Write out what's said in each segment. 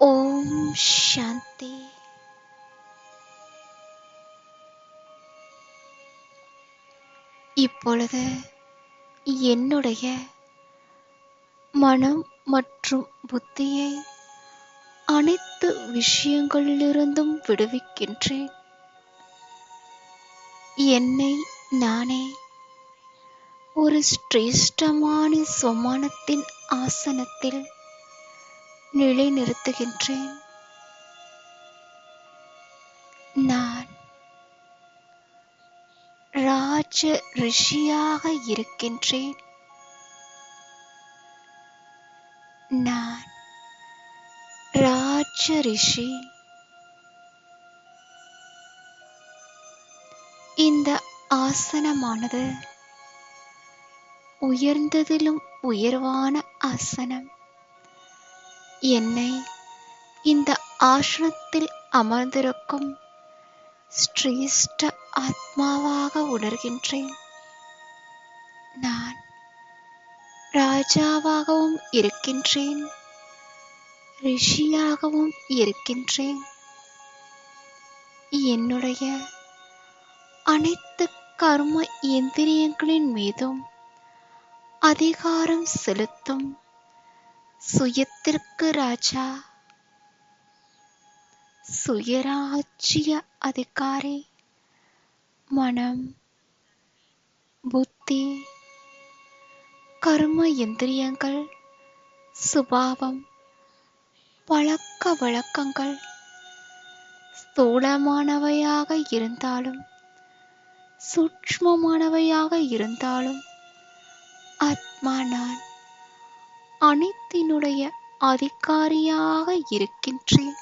ஓம் சாந்தி. இப்பொழுது என்னுடைய மனம் மற்றும் புத்தியை அனைத்து விஷயங்களிலிருந்தும் விடுவிக்கின்றேன். என்னை நானே ஒரு சிரேஷ்டமான சொமானத்தின் ஆசனத்தில் நிலைநிறுத்துகின்றேன். நான் ராஜ ரிஷியாக இருக்கின்றேன். நான் ராஜ ரிஷி. இந்த ஆசனமானது உயர்ந்ததிலும் உயர்வான ஆசனம். என்னை இந்த ஆசனத்தில் அமர்ந்திருக்கும் சிரேஷ்ட ஆத்மாவாக உணர்கின்றேன். நான் ராஜாவாகவும் இருக்கின்றேன், ரிஷியாகவும் இருக்கின்றேன். என்னுடைய அனைத்து கர்ம இந்திரியங்களின் மீதும் அதிகாரம் செலுத்தும் சுயத்திற்கு ராஜா, சுயராஜ்ய அதிகாரி. மனம், புத்தி, கர்ம இந்திரியங்கள், சுபாவம், பழக்க வழக்கங்கள் ஸ்தூலமானவையாக இருந்தாலும் சூட்சுமமானவையாக இருந்தாலும் ஆத்மா நான் அனைத்தினுடைய அதிகாரியாக இருக்கின்றேன்.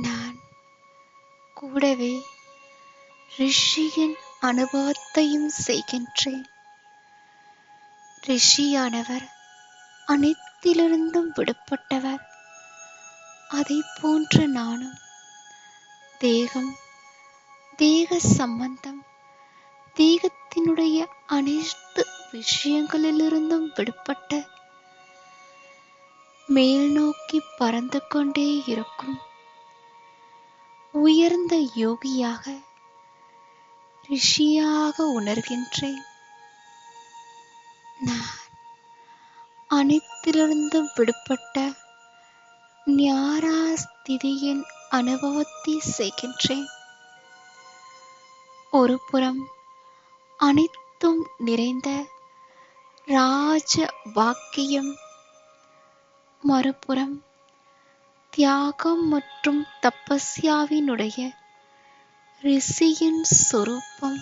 நான் கூடவே ரிஷியின் அனுபவத்தையும் செய்கின்றேன். ரிஷியானவர் அனைத்திலிருந்தும் விடுபட்டவர். அதை போன்று நானும் தேகம், தேக சம்பந்தம், தேகத்தினுடைய அனைத்து விஷயங்களிலிருந்தும் விடுபட்ட மேல் நோக்கி பறந்து கொண்டே இருக்கும் உயர்ந்த யோகியாக, ரிஷியாக உணர்கின்றேன். நான் அனைத்திலிருந்தும் விடுபட்ட ஞாரா ஸ்திதியின் அனுபவத்தை செய்கின்றேன். ஒரு புறம் அனைத்தும் நிறைந்த ராஜ பாக்கியம், மறுபுறம் தியாகம் மற்றும் தபஸ்யாவினுடைய ரிஷியின் சொரூபம்.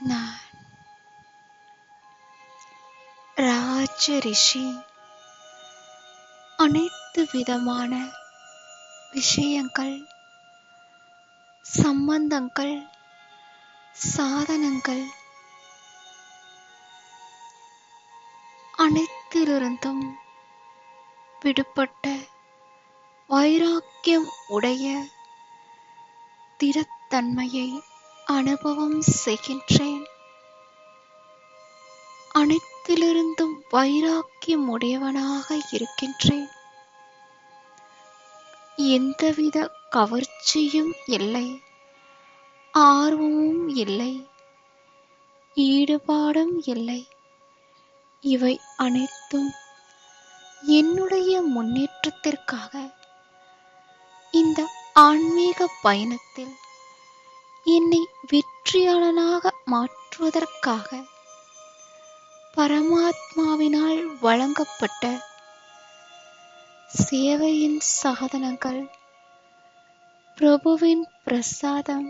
நான் ராஜ ரிஷி. அனைத்து விதமான விஷயங்கள், சம்பந்தங்கள், சாதனங்கள் அனைத்திலிருந்தும் விடுபட்ட வைராக்கியம் உடைய திடத்தன்மையை அனுபவம் செய்கின்றேன். அனைத்திலிருந்தும் வைராக்கியம் உடையவனாக இருக்கின்றேன். எந்தவித கவர்ச்சியும் இல்லை, ஆர்வமும் இல்லை, ஈடுபாடும் இல்லை. இவை அனைத்தும் என்னுடைய முன்னேற்றத்திற்காக, இந்த ஆன்மீக பயணத்தில் என்னை வெற்றியாளனாக மாற்றுவதற்காக பரமாத்மாவினால் வழங்கப்பட்ட சேவையின் சாதனங்கள். பிரபுவின் பிரசாதம்.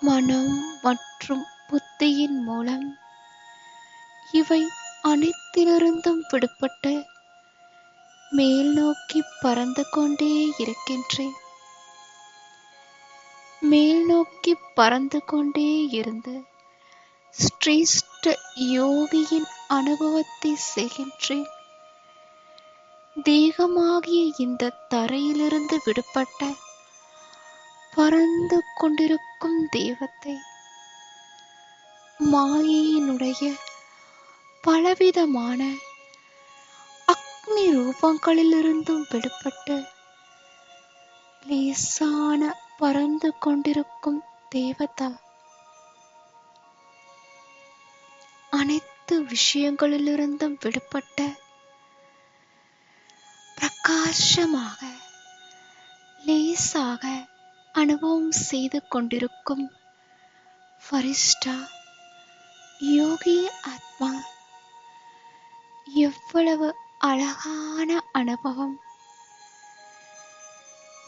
மனம் மற்றும் புத்தியின் மூலம் இவை அனைத்திலிருந்தும் விடுபட்டு மேல் நோக்கி பறந்து கொண்டே இருக்கின்றேன். மேல் நோக்கி பறந்து கொண்டே இருந்து சிரேஷ்ட யோகியின் அனுபவத்தை செய்கின்றேன். தேகமாகிய இந்த தரையிலிருந்து விடுபட்ட பறந்து கொண்டிருக்கும் தெய்வத்தை மாயையினுடைய பலவிதமான அக்னி ரூபங்களிலிருந்தும் விடுபட்டு லேசான பறந்து கொண்டிருக்கும் தேவதா, அனைத்து விஷயங்களிலிருந்தும் விடுபட்ட பிரகாசமாக லேசாக அனுபவம் செய்து கொண்டிருக்கும் ஃபரிஷ்டா யோகி ஆத்மா, எவ்வளவு அழகான அனுபவம்,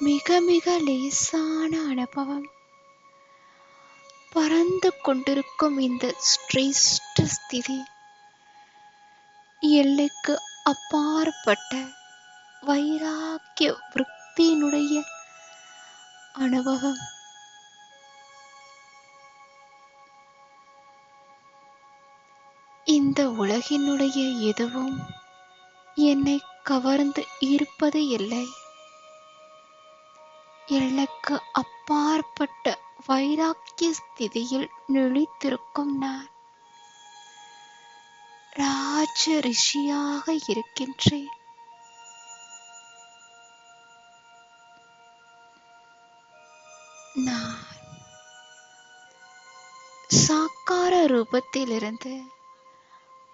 மிக மிக லேசான அனுபவம். பறந்து கொண்டிருக்கும் இந்த சிரேஷ்ட ஸ்திதி, எல்லைக்கு அப்பாற்பட்ட வைராக்கிய விருத்தியினுடைய அனுபவம். இந்த உலகினுடைய எதுவும் என்னை கவர்ந்து ஈர்ப்பது இல்லை. எல்லைக்கு அப்பாற்பட்ட வைராக்கிய ஸ்திதியில் நிலைத்திருக்கும் நான் ராஜ ரிஷியாக இருக்கின்றேன். நான் சாக்கார ரூபத்திலிருந்து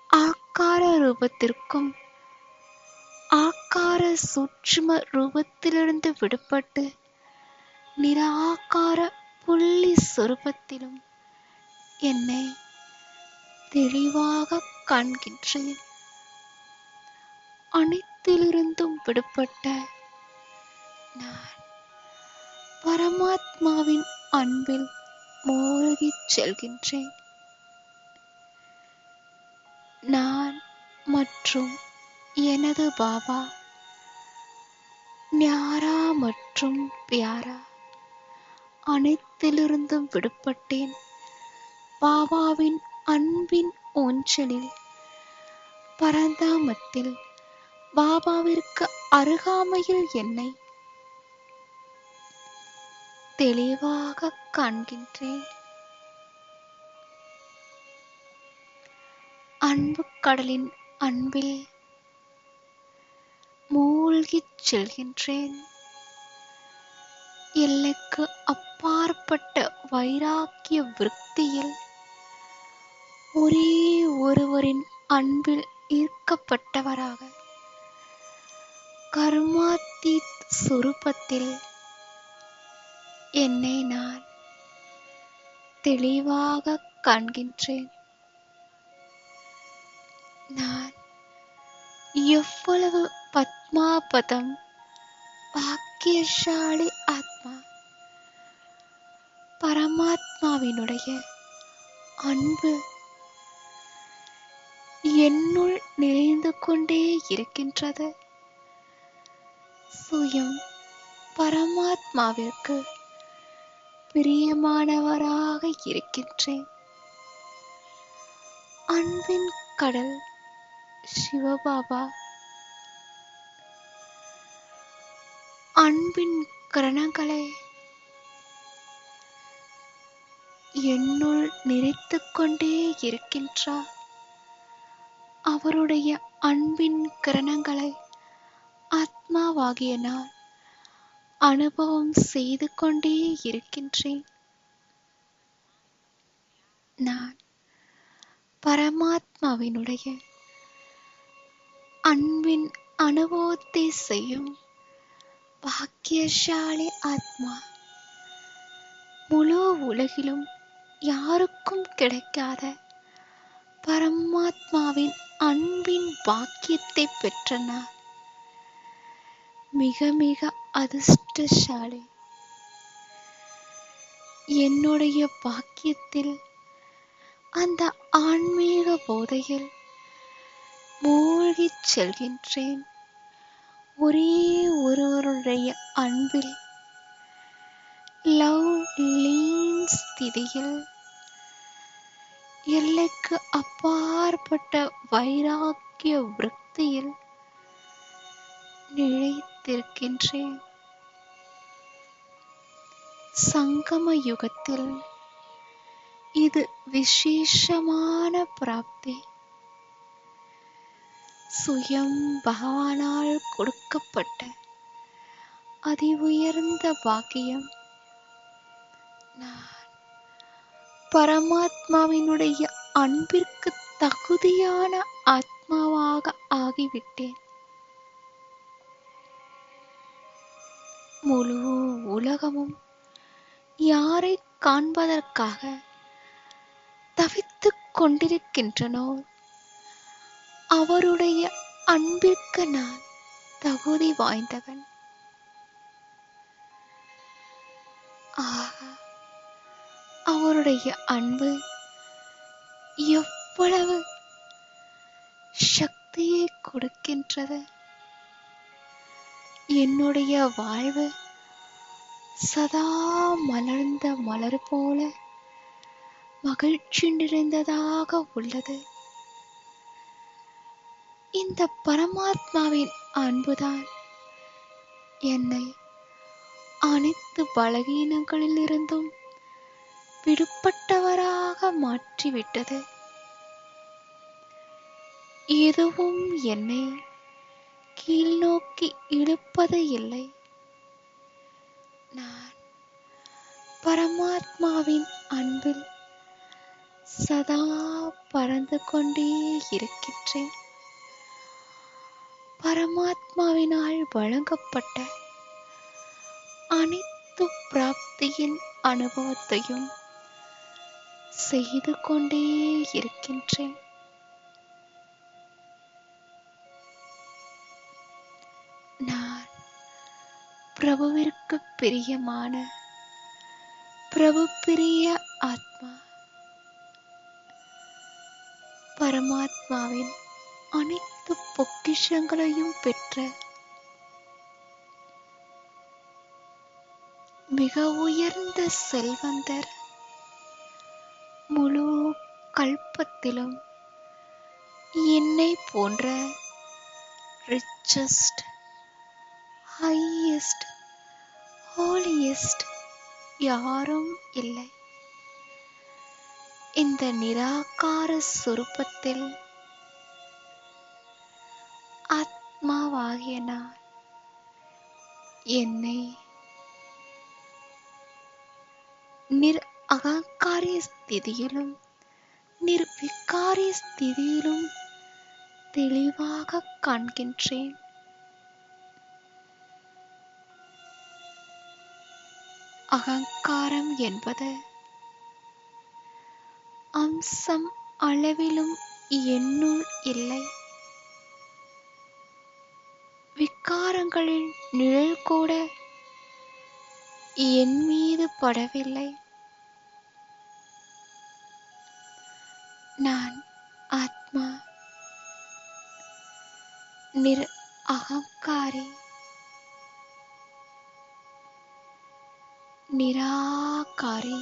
ஆக்கார ரூபத்திற்கும் ஆக்கார சூட்சும ரூபத்திலிருந்து விடுபட்டு நிராகார புள்ளி சொரூபத்திலும் என்னை தெளிவாக காண்கின்றேன். அனைத்திலிருந்தும் விடுபட்ட நான் பரமாத்மாவின் அன்பில் மூழ்கிச் செல்கின்றேன். நான் மற்றும் எனது பாபா, ஞாரா மற்றும் பியாரா, அனைத்திலிருந்தும் விடுபட்டேன். பாபாவின் அன்பின் ஊஞ்சலில் பரந்தாமத்தில் பாபாவிற்கு அருகாமையில் என்னை தெளிவாக காண்கின்றேன். அன்பு கடலின் அன்பில் மூழ்கிச் செல்கின்றேன். எல்லைக்கு அப்பாற்பட்ட வைராக்கிய விருத்தியில் ஒரே ஒருவரின் அன்பில் ஈர்க்கப்பட்டவராக கர்மாத்தீத் சுரூபத்தில் என்னை நான் தெளிவாக காண்கின்றேன். நான் எவ்வளவு பத்மாபதம் பாக்கியசாலி ஆத்மா! பரமாத்மாவினுடைய அன்பு என்னுள் நிறைந்து கொண்டே இருக்கின்றது. சுயம் பரமாத்மாவிற்கு பிரியமானவராக இருக்கின்றேன். அன்பின் கடல் சிவபாபா, அன்பின் கிரணங்களை என்னுள் நிறைத்துக் கொண்டே இருக்கின்றார். அவருடைய அன்பின் கிரணங்களை ஆத்மாவாகிய நான் அனுபவம் செய்து கொண்டே இருக்கின்றேன். நான் பரமாத்மாவினுடைய அன்பின் அனுபவத்தை செய்யும் பாக்கியசாலி ஆத்மா. முழு உலகிலும் யாருக்கும் கிடைக்காத பரமாத்மாவின் அன்பின் பாக்கியத்தை பெற்ற நான் மிக மிக அதிர்ஷ்டசாலி. என்னுடைய பாக்கியத்தில், அந்த ஆன்மீக போதையில் மூழ்கிச் செல்கின்றேன். ஒரே ஒருவருடைய அன்பில் லவ் லீன் ஸ்திதியில் எல்லைக்கு அப்பாற்பட்ட வைராக்கிய விருத்தியில் நிலைத்திருக்கின்றேன். சங்கம யுகத்தில் இது விசேஷமான பிராப்தி. சுயம் பகவானால் கொடுக்கப்பட்ட அதி உயர்ந்த பாக்கியம். நான் பரமாத்மாவினுடைய அன்பிற்கு தகுதியான ஆத்மாவாக ஆகிவிட்டேன். முழு உலகமும் யாரை காண்பதற்காக தவித்துக் கொண்டிருக்கின்றனோ அவருடைய அன்பிற்கு நான் தகுதி வாய்ந்தவன். ஆக அவருடைய அன்பு எவ்வளவு சக்தியை கொடுக்கின்றது. என்னுடைய வாழ்வு சதா மலர்ந்த மலர் போல மகிழ்ச்சி நிறைந்ததாக உள்ளது. இந்த பரமாத்மாவின் அன்புதான் என்னை அனைத்து பலவீனங்களிலிருந்தும் விடுபட்டவராக மாற்றிவிட்டது. எதுவும் என்னை கீழ் நோக்கி இழுப்பது இல்லை. நான் பரமாத்மாவின் அன்பில் சதா பறந்து கொண்டே இருக்கின்றேன். பரமாத்மாவினால் வழங்கப்பட்ட அனைத்து பிராப்தியின் அனுபவத்தையும் செய்து கொண்டே இருக்கின்றேன். நான் பிரபுவிற்கு பிரியமான பிரபு பிரிய ஆத்மா. பரமாத்மாவின் அனைத்து பொக்கிஷங்களையும் பெற்ற மிக உயர்ந்த செல்வந்தர். முழு கல்பத்திலும் என்னை போன்ற ரிச்சஸ்ட், ஹையஸ்ட், ஹோலியஸ்ட் யாரும் இல்லை. இந்த நிராகார சொரூபத்தில் ஆத்மாவாகிய நான் என்னை அகங்காரிய ஸ்திதியிலும் நிர்விகாரிய ஸ்திதியிலும் தெளிவாக காண்கின்றேன். அகங்காரம் என்பது அம்சம் அளவிலும் என்னுள் இல்லை. விகாரங்களின் நிழல் கூட என் மீது படவில்லை. நான் ஆத்மா, அகங்காரி, நிராகாரி,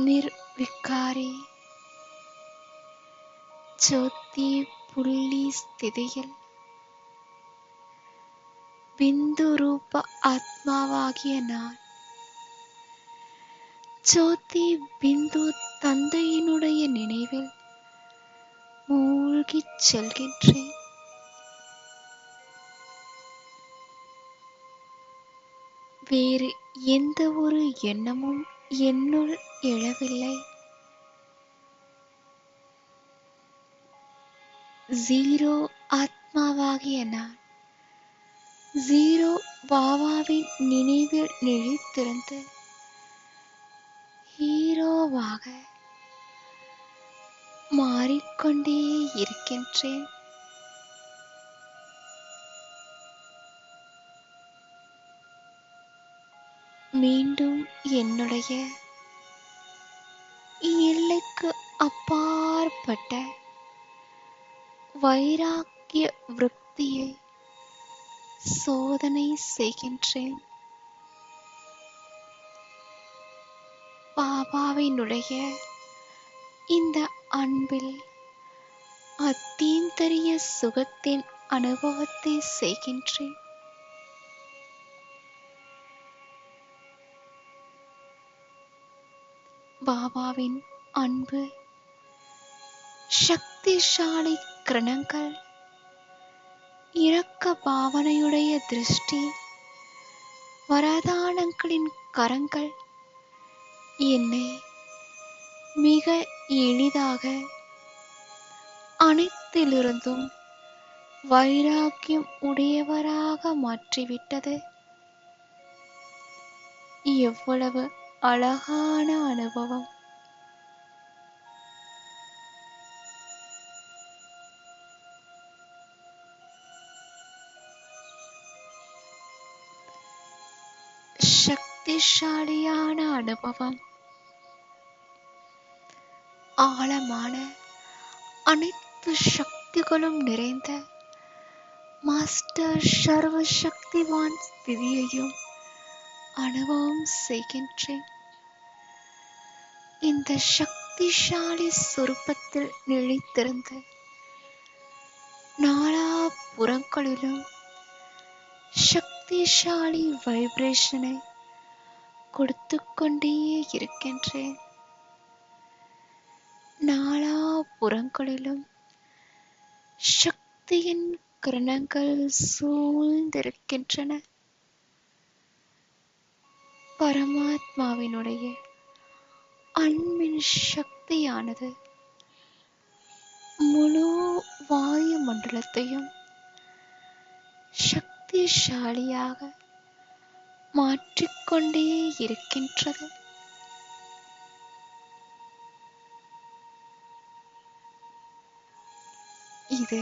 நிர்விகாரி, ஜோதி புள்ளி ஸ்திதியில் பிந்து ரூப ஆத்மாவாகிய நான் ஜோதி பிந்து தந்தையினுடைய நினைவில் மூழ்கிச் செல்கின்றேன். வேறு எந்த ஒரு எண்ணமும் என்னுள் எழவில்லை. ஜீரோ ஆத்மாவாகிய நான் ஜீரோ பாபாவின் நினைவில் நிலைத்திருந்து ஹீரோவாக மாறிக்கொண்டே இருக்கின்றேன். மீண்டும் என்னுடைய எல்லைக்கு அப்பாற்பட்ட வைராக்கிய விருத்தியை சோதனை செய்கின்றேன். பாபாவினுடைய இந்த அன்பில் அத்தீந்தரிய சுகத்தின் அனுபவத்தை செய்கின்றேன். பாபாவின் அன்பு சக்திசாலி கிரணங்கள், இரக்க பாவனையுடைய திருஷ்டி, வரதானங்களின் கரங்கள் என்னை மிக எளிதாக அனைத்திலிருந்தும் வைராக்கியம் உடையவராக மாற்றிவிட்டது. எவ்வளவு அழகான அனுபவம்! சக்திசாலியான அனுபவம். ஆழமான அனைத்து சக்திகளும் நிறைந்த மாஸ்டர் சர்வ சக்திவான் ஸ்திதியையும் அனுபவம் செய்கின்றேன். இந்த சக்திசாலி சொரூபத்தில் நிலைத்திருந்து நாலாபுறங்களிலும் சக்திசாலி வைப்ரேஷனை கொடுத்து கொண்டே இருக்கின்றேன். நாலாபுறங்களிலும் சக்தியின் கிரணங்கள் சூழ்ந்திருக்கின்றன. பரமாத்மாவினுடைய அன்பின் சக்தியானது முழு வாயு மண்டலத்தையும் சக்திசாலியாக மாற்றிக்கொண்டே இருக்கின்றது. இது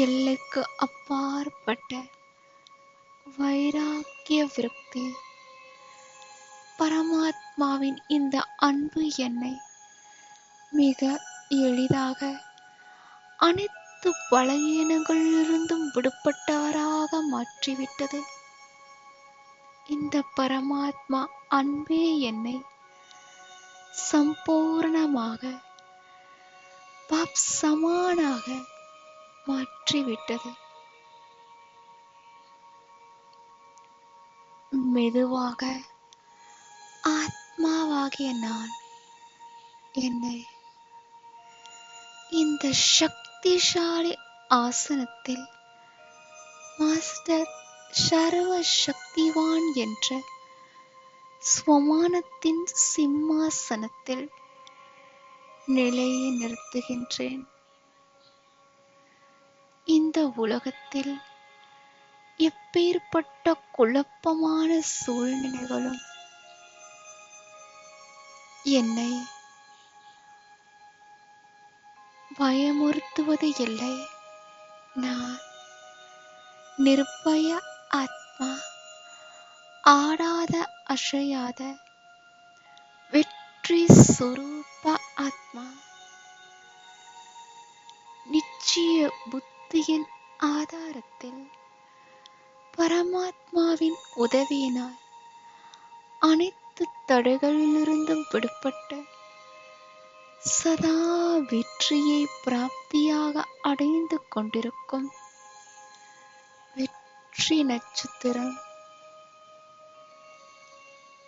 எல்லைக்கு அப்பாற்பட்ட வைராக்கிய விருத்தி. பரமாத்மாவின் இந்த அன்பு என்னை மிக எளிதாக அனைத்து பலவீனங்களிலிருந்தும் விடுபட்டவராக மாற்றிவிட்டது. இந்த பரமாத்மா அன்பே என்னை சம்பூர்ணமாக பாப் சமானாக மாற்றிவிட்டது. மெதுவாக ஆத்மாவாகிய நான் என்னை இந்த சக்திசாலி ஆசனத்தில் மாஸ்டர் சர்வ சக்திவான் என்ற ஸ்வமானத்தின் சிம்மாசனத்தில் நிலையை நிறுத்துகின்றேன். இந்த உலகத்தில் எப்பேற்பட்ட குழப்பமான சூழ்நிலைகளும் என்னை பயமுறுத்துவது இல்லை. நான் நிர்பய ஆத்மா, ஆடாத அசையாத வெற்றி சொரூப ஆத்மா. நிச்சய புத்தியின் ஆதாரத்தில் பரமாத்மாவின் உதவியினால் அனைத்து தடைகளிலிருந்தும் விடுபட்ட சதா வெற்றியை பிராப்தியாக அடைந்து கொண்டிருக்கும் வெற்றி நட்சத்திரம்.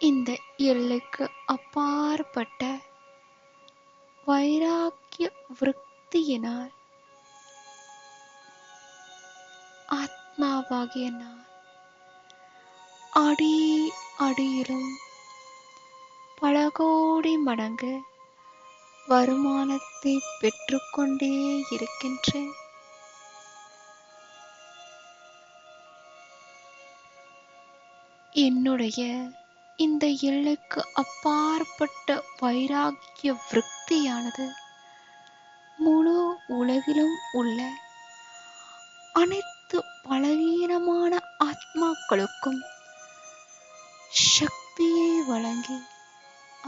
இந்த எல்லைக்கு அப்பாற்பட்ட வைராக்கிய விருத்தியினால் ஆத்மாவாகிய நான் அடி அடியிலும் பல கோடி மடங்கு வருமானத்தை பெற்றுக்கொண்டே இருக்கின்றேன். என்னுடைய இந்த எல்லைக்கு அப்பாற்பட்ட வைராக்கிய விருத்தியானது முழு உலகிலும் உள்ள அனைத்து பலவீனமான ஆத்மாக்களுக்கும் சக்தியை வழங்கி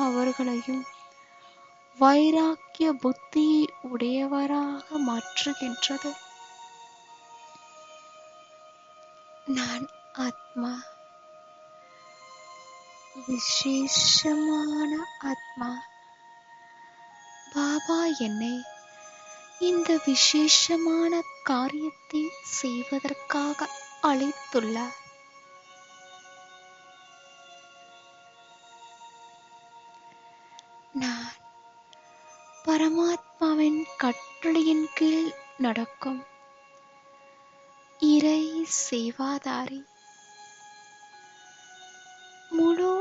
அவர்களையும் வைராக்கிய புத்தியை உடையவராக மாற்றுகின்றது. நான் ஆத்மா, விசேஷமான ஆத்மா. பாபா என்னை இந்த விசேஷமான காரியத்தை செய்வதற்காக அழைத்துள்ளார். நான் பரமாத்மாவின் கட்டளையின் கீழ் நடக்கும் இறை சேவாதாரி. முழு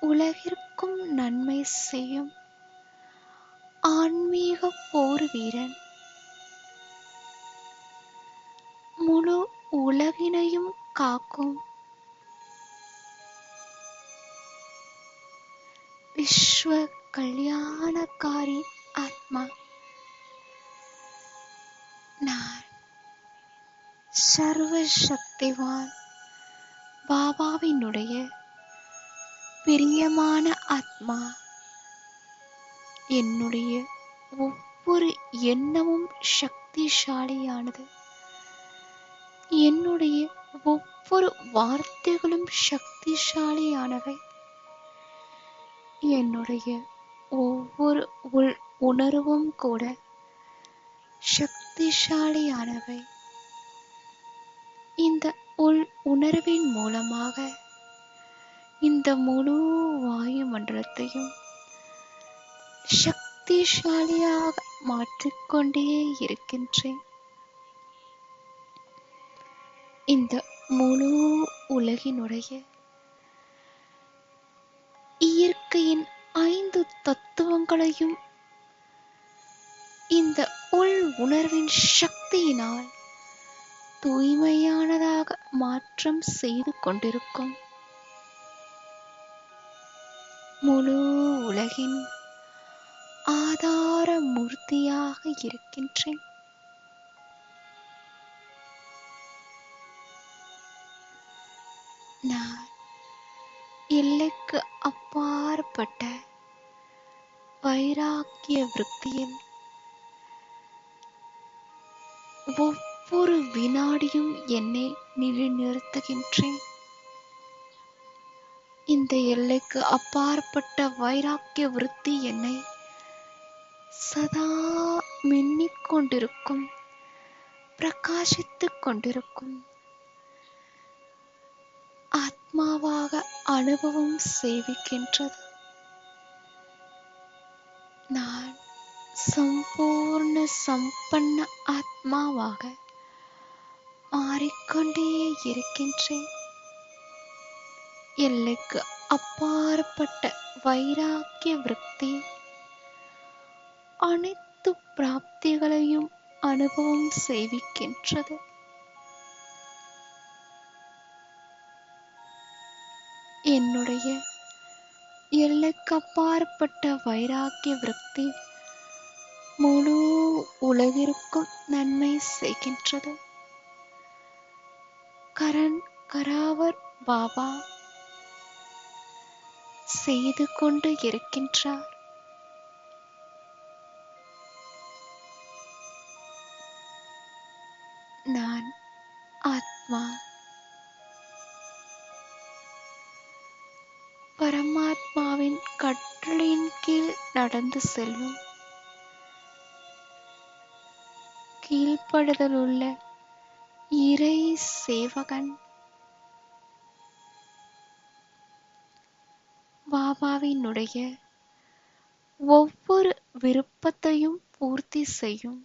உலகிற்கும் நன்மை செய்யும் ஆன்மீக போர் வீரன். முழு உலகினையும் காக்கும் விஸ்வ கல்யாணக்காரி ஆத்மா. நான் சர்வ சக்திவான் பாபாவினுடைய பிரியமான ஆத்மா. என்னுடைய ஒவ்வொரு எண்ணமும் சக்திசாலியானது. என்னுடைய ஒவ்வொரு வார்த்தைகளும் சக்திசாலியானவை. என்னுடைய ஒவ்வொரு உணர்வும் கூட சக்திசாலியானவை. இந்த உணர்வின் மூலமாக இந்த முழு வாயுமண்டலத்தையும் சக்திசாலியாக மாற்றிக்கொண்டே இருக்கின்றேன். இந்த முழு உலகினுடைய இயற்கையின் 5 தத்துவங்களையும் இந்த உணர்வின் சக்தியினால் தூய்மையானதாக மாற்றம் செய்து கொண்டிருக்கும் முழு உலகின் ஆதார மூர்த்தியாக இருக்கின்றேன். நான் எல்லைக்கு அப்பாற்பட்ட வைராக்கிய விருத்தியில் ஒவ்வொரு வினாடியும் என்னை நிலைநிறுத்துகின்றேன். இந்த எல்லைக்கு அப்பாற்பட்ட வைராக்கிய விருத்தி என்னை சதா மின்னிக் கொண்டிருக்கும், பிரகாசித்துக் கொண்டிருக்கும் ஆத்மாவாக அனுபவம் செய்விக்கின்றது. நான் சம்பூர்ண சம்பன்ன ஆத்மாவாக மாறிக்கொண்டே இருக்கின்றேன். எல்லைக்கு அப்பாற்பட்ட வைராக்கிய விருத்தி அனைத்து பிராப்திகளையும் அனுபவம் செய்விக்கின்றது. என்னுடைய எல்லைக்கு அப்பாற்பட்ட வைராக்கிய விருத்தி முழு உலகிற்கும் நன்மை செய்கின்றது. கரண் கராவர் பாபா செய்து கொண்டு இருக்கின்றார். நான் ஆத்மா பரமாத்மாவின் கட்டளையின் கீழ் நடந்து செல்லும் கீழ்ப்படுதலுள்ள இறை சேவகன். பாபாவினுடைய ஒவ்வொரு விருப்பத்தையும் பூர்த்தி செய்யும்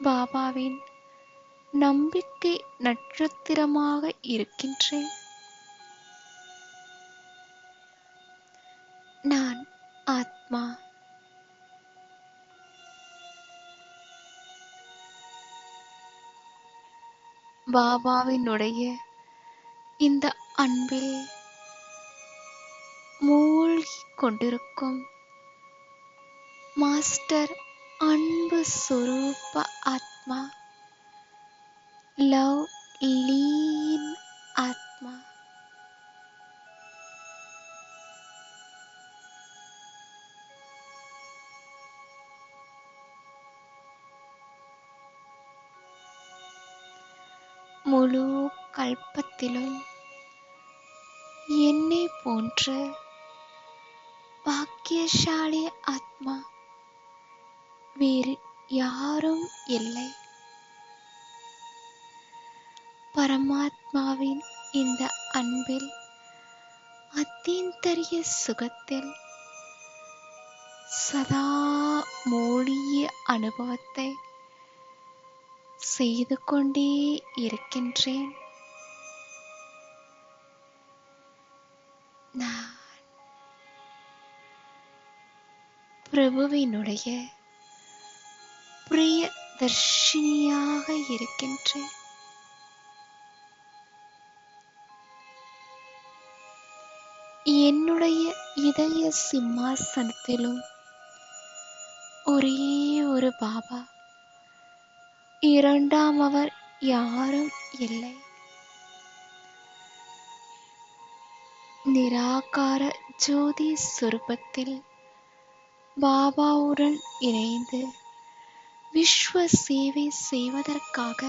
பாபாவின் நம்பிக்கை நட்சத்திரமாக இருக்கின்றேன். நான் ஆத்மா பாபாவினுடைய இந்த அன்பில் மூழ்கிக் கொண்டிருக்கும் மாஸ்டர் அன்பு சொரூப ஆத்மா, லவ் லீன் ஆத்மா. முழு கல்பத்திலும் என்னை போன்ற பாக்கியசாலி ஆத்மா வேறு யாரும் இல்லை. பரமாத்மாவின் இந்த அன்பில் அத்தீந்தரிய சுகத்தில் சதா மூழ்கிய அனுபவத்தை செய்து கொண்டே இருக்கின்றேன். நான் பிரபுவினுடைய பிரிய தர்ஷினியாக இருக்கின்றேன். என்னுடைய இதய சிம்மாசனத்திலும் ஒரே ஒரு பாபா, இரண்டாமவர் யாரும் இல்லை. நிராகார ஜோதி சொரூபத்தில் பாபாவுடன் இணைந்து விஸ்வ சேவை செய்வதற்காக,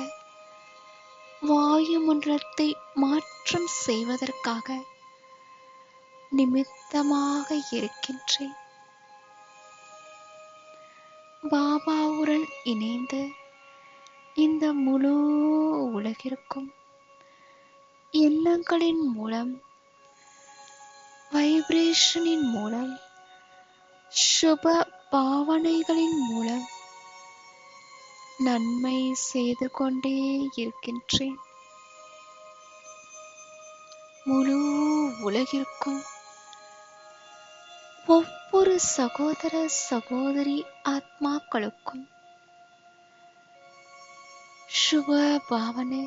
வாயுமண்டலத்தை மாற்றம் செய்வதற்காக நிமித்தமாக இருக்கின்றேன். பாபாவுடன் இணைந்து இந்த முழு உலகிற்கும் எண்ணங்களின் மூலம், வைப்ரேஷனின் மூலம், சுப பாவனைகளின் மூலம் நன்மை செய்து கொண்டே இருக்கின்றேன். முழு உலகிற்கும் ஒவ்வொரு சகோதர சகோதரி ஆத்மாக்களுக்கும் சுப பாவனை,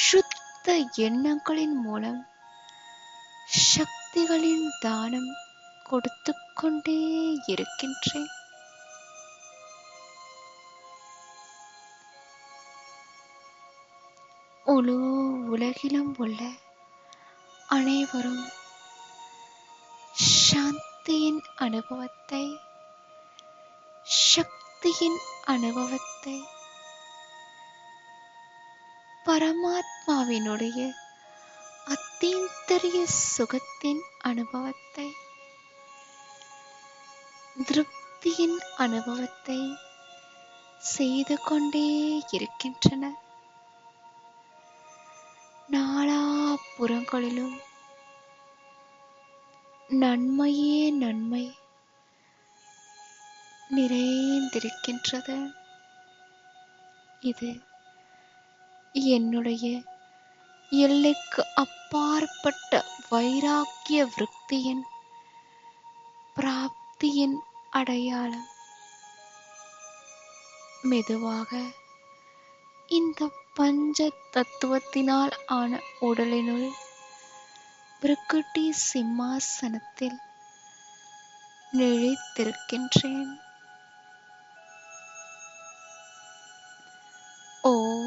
சுத்த எண்ணங்களின் மூலம் சக்திகளின் தானம் கொடுத்து கொண்டே இருக்கின்றேன். முழு உலகிலும் உள்ள அனைவரும் சாந்தியின் அனுபவத்தை, சக்தியின் அனுபவத்தை, பரமாத்மாவினுடைய அத்தீந்தரிய சுகத்தின் அனுபவத்தை, திருப்தியின் அனுபவத்தை செய்து கொண்டே இருக்கின்றனர். நாலாபுறங்களிலும் நன்மையே நன்மை நிறைந்திருக்கின்றது. இது என்னுடைய எல்லைக்கு அப்பாற்பட்ட வைராக்கிய விருத்தியின் பிராப்தியின் அடையாளம். மெதுவாக இந்த பஞ்ச தத்துவத்தினால் ஆன உடலினுள் பிரகிருதி சிம்மாசனத்தில் நிலைத்திருக்கின்றேன். ஓம்